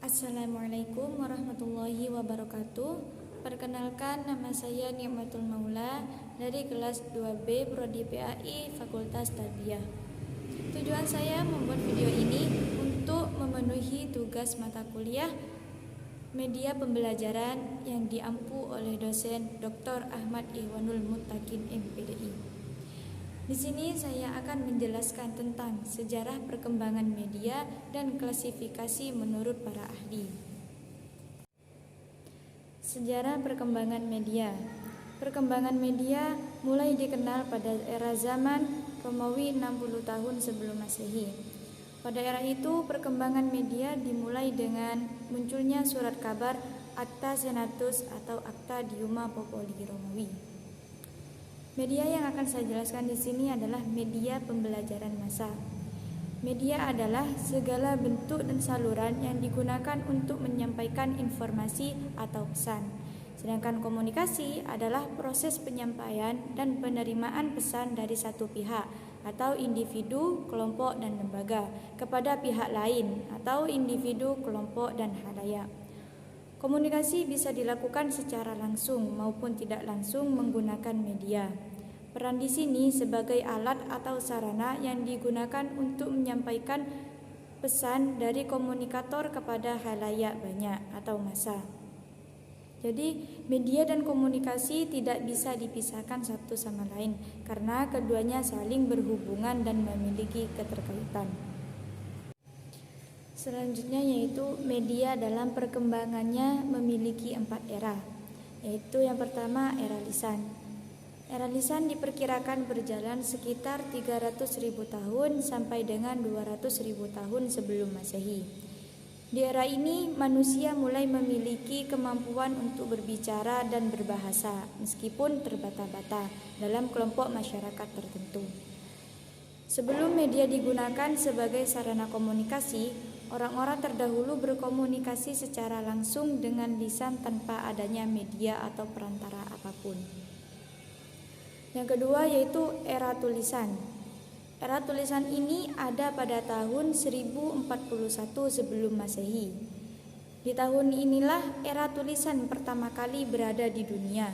Assalamualaikum warahmatullahi wabarakatuh. Perkenalkan, nama saya Nikmatul Maula dari kelas 2B Prodi PAI Fakultas Tarbiyah. Tujuan saya membuat video ini untuk memenuhi tugas mata kuliah media pembelajaran yang diampu oleh dosen Dr. Ahmad Ihwanul Muttaqin MPDI. Di sini saya akan menjelaskan tentang sejarah perkembangan media dan klasifikasi menurut para ahli. Sejarah perkembangan media. Perkembangan media mulai dikenal pada era zaman Romawi 60 tahun sebelum Masehi. Pada era itu, perkembangan media dimulai dengan munculnya surat kabar Acta Senatus atau Acta Diuma Populi Romawi. Media yang akan saya jelaskan di sini adalah media pembelajaran massa. Media adalah segala bentuk dan saluran yang digunakan untuk menyampaikan informasi atau pesan. Sedangkan komunikasi adalah proses penyampaian dan penerimaan pesan dari satu pihak atau individu, kelompok, dan lembaga kepada pihak lain atau individu, kelompok, dan khalayak. Komunikasi bisa dilakukan secara langsung maupun tidak langsung menggunakan media. Peran di sini sebagai alat atau sarana yang digunakan untuk menyampaikan pesan dari komunikator kepada khalayak banyak atau massa. Jadi, media dan komunikasi tidak bisa dipisahkan satu sama lain karena keduanya saling berhubungan dan memiliki keterkaitan. Selanjutnya yaitu media dalam perkembangannya memiliki 4 era, yaitu yang pertama era lisan. Era lisan diperkirakan berjalan sekitar 300.000 tahun sampai dengan 200.000 tahun sebelum Masehi. Di era ini manusia mulai memiliki kemampuan untuk berbicara dan berbahasa meskipun terbata-bata dalam kelompok masyarakat tertentu. Sebelum media digunakan sebagai sarana komunikasi, orang-orang terdahulu berkomunikasi secara langsung dengan lisan tanpa adanya media atau perantara apapun. Yang kedua yaitu era tulisan. Era tulisan ini ada pada tahun 1041 sebelum Masehi. Di tahun inilah era tulisan pertama kali berada di dunia.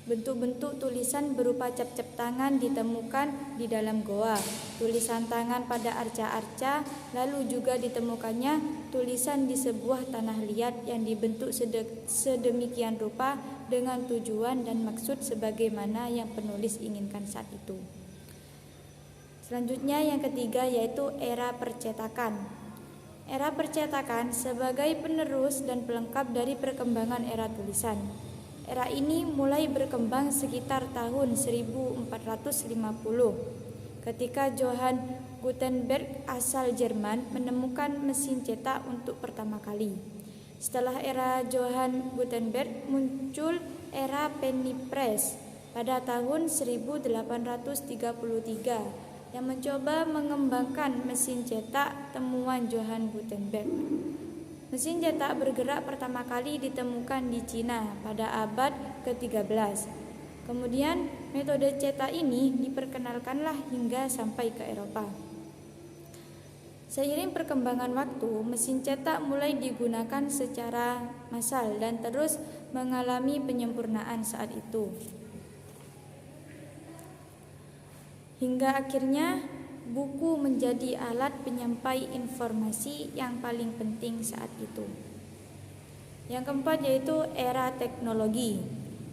Bentuk-bentuk tulisan berupa cap-cap tangan ditemukan di dalam goa, tulisan tangan pada arca-arca, lalu juga ditemukannya tulisan di sebuah tanah liat yang dibentuk sedemikian rupa dengan tujuan dan maksud sebagaimana yang penulis inginkan saat itu. Selanjutnya yang ketiga yaitu era percetakan. Era percetakan sebagai penerus dan pelengkap dari perkembangan era tulisan. Era ini mulai berkembang sekitar tahun 1450 ketika Johann Gutenberg asal Jerman menemukan mesin cetak untuk pertama kali. Setelah era Johann Gutenberg muncul era penny press pada tahun 1833 yang mencoba mengembangkan mesin cetak temuan Johann Gutenberg. Mesin cetak bergerak pertama kali ditemukan di Cina pada abad ke-13. Kemudian metode cetak ini diperkenalkanlah hingga sampai ke Eropa. Seiring perkembangan waktu, mesin cetak mulai digunakan secara massal dan terus mengalami penyempurnaan saat itu. Hingga akhirnya buku menjadi alat penyampai informasi yang paling penting saat itu. Yang keempat yaitu era teknologi.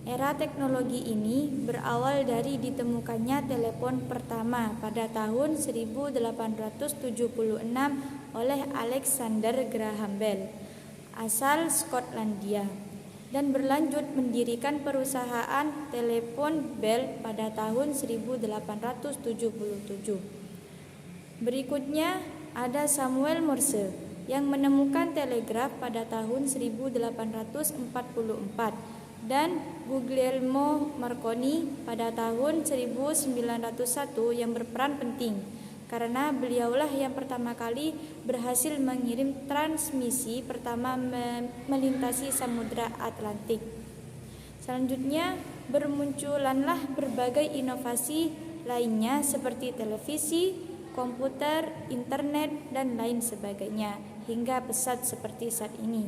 Era teknologi ini berawal dari ditemukannya telepon pertama pada tahun 1876 oleh Alexander Graham Bell, asal Skotlandia, dan berlanjut mendirikan perusahaan telepon Bell pada tahun 1877. Berikutnya ada Samuel Morse yang menemukan telegraf pada tahun 1844 dan Guglielmo Marconi pada tahun 1901 yang berperan penting karena beliaulah yang pertama kali berhasil mengirim transmisi pertama melintasi Samudra Atlantik. Selanjutnya bermunculanlah berbagai inovasi lainnya seperti televisi, komputer, internet, dan lain sebagainya hingga pesat seperti saat ini.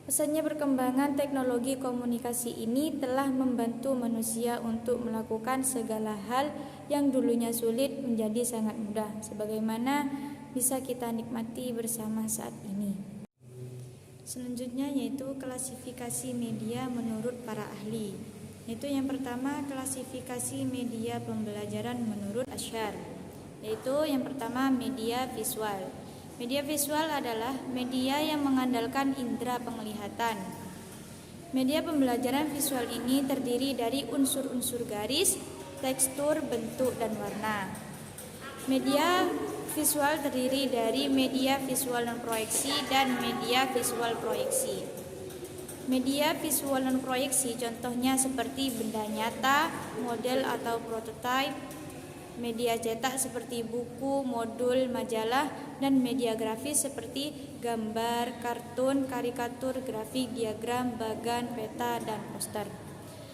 Pesatnya perkembangan teknologi komunikasi ini telah membantu manusia untuk melakukan segala hal yang dulunya sulit menjadi sangat mudah, sebagaimana bisa kita nikmati bersama saat ini. Selanjutnya yaitu klasifikasi media menurut para ahli. Yaitu yang pertama, klasifikasi media pembelajaran menurut Ashar. Yaitu yang pertama, media visual. Media visual adalah media yang mengandalkan indera penglihatan. Media pembelajaran visual ini terdiri dari unsur-unsur garis, tekstur, bentuk, dan warna. Media visual terdiri dari media visual non proyeksi dan media visual proyeksi. Media visual non proyeksi contohnya seperti benda nyata, model atau prototipe, media cetak seperti buku, modul, majalah, dan media grafis seperti gambar, kartun, karikatur, grafik, diagram, bagan, peta, dan poster.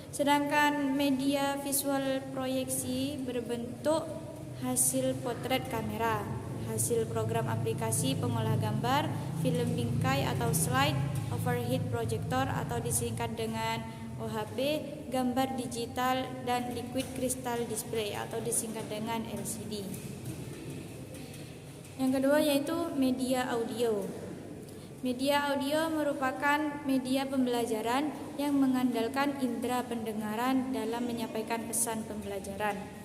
Sedangkan media visual proyeksi berbentuk hasil potret kamera, hasil program aplikasi pengolah gambar, film bingkai atau slide, overhead projector atau disingkat dengan OHP, gambar digital, dan liquid crystal display atau disingkat dengan LCD. Yang kedua yaitu media audio. Media audio merupakan media pembelajaran yang mengandalkan indera pendengaran dalam menyampaikan pesan pembelajaran.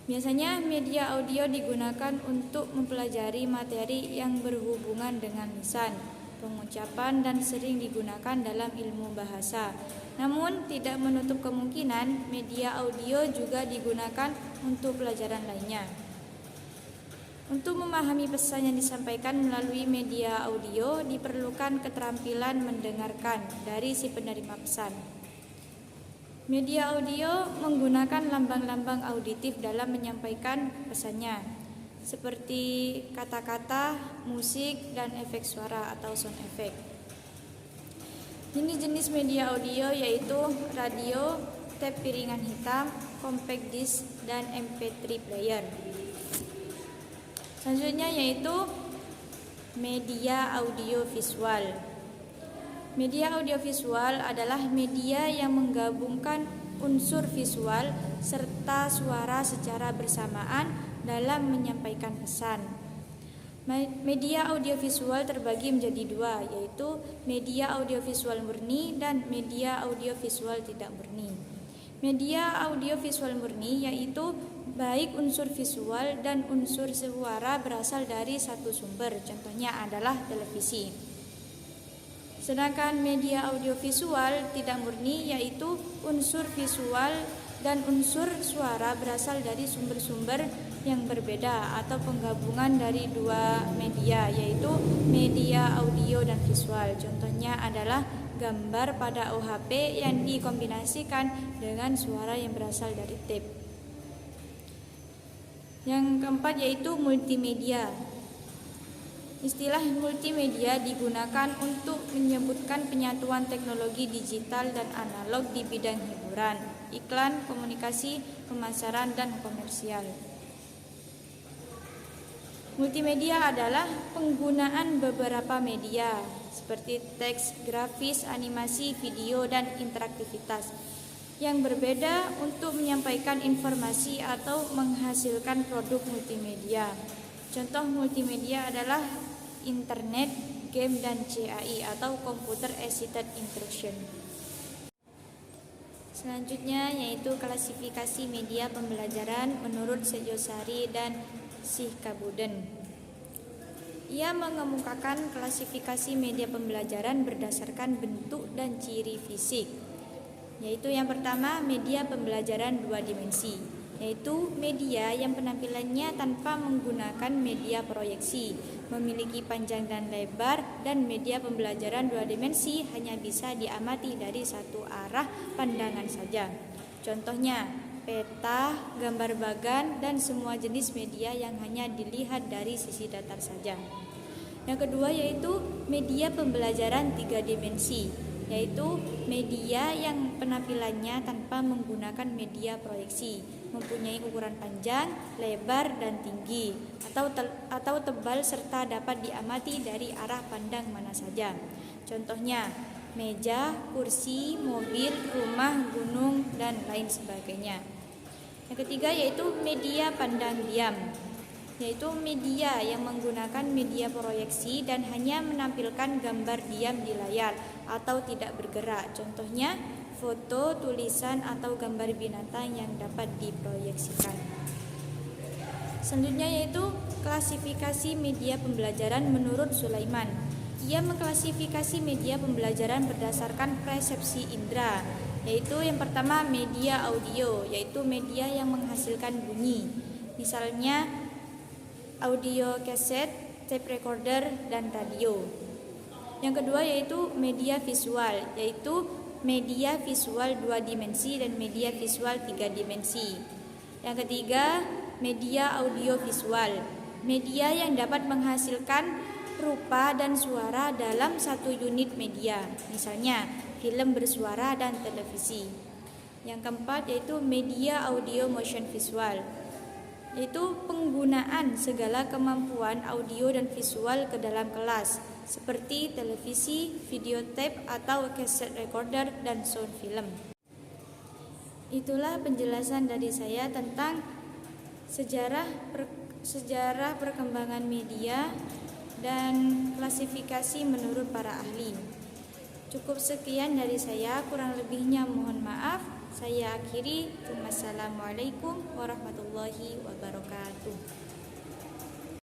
Biasanya media audio digunakan untuk mempelajari materi yang berhubungan dengan lisan, pengucapan, dan sering digunakan dalam ilmu bahasa. Namun, tidak menutup kemungkinan media audio juga digunakan untuk pelajaran lainnya. Untuk memahami pesan yang disampaikan melalui media audio, diperlukan keterampilan mendengarkan dari si penerima pesan. Media audio menggunakan lambang-lambang auditif dalam menyampaikan pesannya, seperti kata-kata, musik, dan efek suara atau sound effect. Jenis-jenis media audio yaitu radio, tape piringan hitam, compact disc, dan MP3 player. Selanjutnya yaitu media audio visual. Media audiovisual adalah media yang menggabungkan unsur visual serta suara secara bersamaan dalam menyampaikan pesan. Media audiovisual terbagi menjadi dua, yaitu media audiovisual murni dan media audiovisual tidak murni. Media audiovisual murni yaitu baik unsur visual dan unsur suara berasal dari satu sumber, contohnya adalah televisi. Sedangkan media audiovisual tidak murni yaitu unsur visual dan unsur suara berasal dari sumber-sumber yang berbeda atau penggabungan dari dua media, yaitu media audio dan visual. Contohnya adalah gambar pada OHP yang dikombinasikan dengan suara yang berasal dari tape. Yang keempat yaitu multimedia. Istilah multimedia digunakan untuk menyebutkan penyatuan teknologi digital dan analog di bidang hiburan, iklan, komunikasi, pemasaran, dan komersial. Multimedia adalah penggunaan beberapa media seperti teks, grafis, animasi, video, dan interaktivitas yang berbeda untuk menyampaikan informasi atau menghasilkan produk multimedia. Contoh multimedia adalah internet, game, dan CAI atau Computer Assisted Interaction. Selanjutnya yaitu klasifikasi media pembelajaran menurut Sejosari dan Sihkabuden. Ia mengemukakan klasifikasi media pembelajaran berdasarkan bentuk dan ciri fisik, yaitu yang pertama media pembelajaran dua dimensi, yaitu media yang penampilannya tanpa menggunakan media proyeksi, memiliki panjang dan lebar, dan media pembelajaran dua dimensi hanya bisa diamati dari satu arah pandangan saja. Contohnya, peta, gambar bagan, dan semua jenis media yang hanya dilihat dari sisi datar saja. Yang kedua yaitu media pembelajaran tiga dimensi, yaitu media yang penampilannya tanpa menggunakan media proyeksi, mempunyai ukuran panjang, lebar, dan tinggi, atau tebal serta dapat diamati dari arah pandang mana saja. Contohnya, meja, kursi, mobil, rumah, gunung, dan lain sebagainya. Yang ketiga yaitu media pandang diam, yaitu media yang menggunakan media proyeksi dan hanya menampilkan gambar diam di layar atau tidak bergerak. Contohnya, foto, tulisan, atau gambar binatang yang dapat diproyeksikan. Selanjutnya yaitu klasifikasi media pembelajaran menurut Sulaiman. Ia mengklasifikasi media pembelajaran berdasarkan persepsi indera, yaitu yang pertama media audio, yaitu media yang menghasilkan bunyi. Misalnya audio kaset, tape recorder, dan radio. Yang kedua yaitu media visual, yaitu media visual 2 dimensi dan media visual 3 dimensi. Yang ketiga, media audio visual, media yang dapat menghasilkan rupa dan suara dalam satu unit media, misalnya film bersuara dan televisi. Yang keempat yaitu media audio motion visual, yaitu penggunaan segala kemampuan audio dan visual ke dalam kelas, seperti televisi, video tape atau cassette recorder, dan sound film. Itulah penjelasan dari saya tentang sejarah perkembangan media dan klasifikasi menurut para ahli. Cukup sekian dari saya, kurang lebihnya mohon maaf. Saya akhiri. Wassalamualaikum warahmatullahi wabarakatuh.